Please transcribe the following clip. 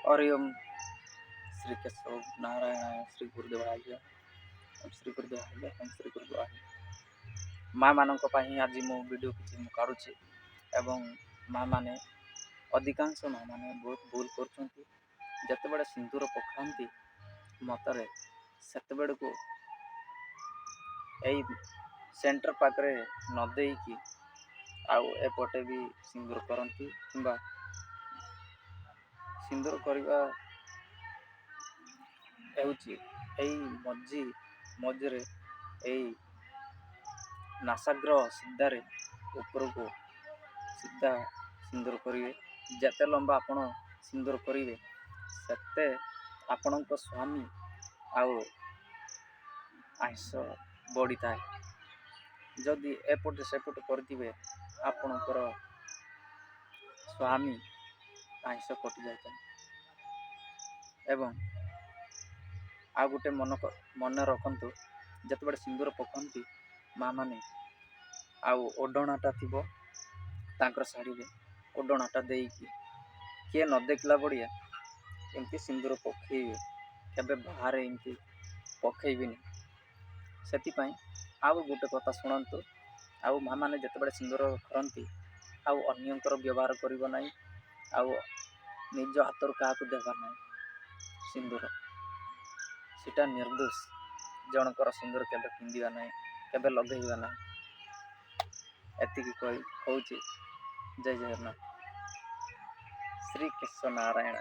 हरिओम श्री केशव नारायण श्री गुरुदेव आज्ञा श्री गुरुदेव आज्ञा श्री गुरुदेव आज्ञा माँ मान आज मो वीडियो किसी काढ़ुची एवं माँ मैंने अधिकांश माँ मैंने बहुत भूल करते सिंदूर पकाती मतरे से को यही सेंटर पाखे नदे कि एपटे भी सिंदूर करती कि सिंदूर करवा मझे नासाग्र सीधार ऊपर को सीधा सिंदूर करेंगे जिते लंबा आपण सिंदूर करेंगे सेते आपण स्वामी आयुष बढ़ी था जदि एपटे सेपटे करेंगे आपणकर स्वामी आयुष कटि जाता एवं आ गोटे मन रखु जिते सिंदूर पकाती माँ मैंने ओढ़णाटा थी शाढ़ी ओढ़णाटा देकी किए न देखला बढ़िया एमती सिंदूर पकेबे केबे बाहर एमती पकेबी से आउ गोटे कथा शुणु आउ माँ मैंने जिते सिंदूर करती आन्यर व्यवहार करना निज हाथ क्या देवार ना सिंदूर सीटा निर्दोष जनकर सिंदूर के पिंधा ना के लगेगा ना एति कहूँ जय जगन्नाथ श्री केशव नारायण।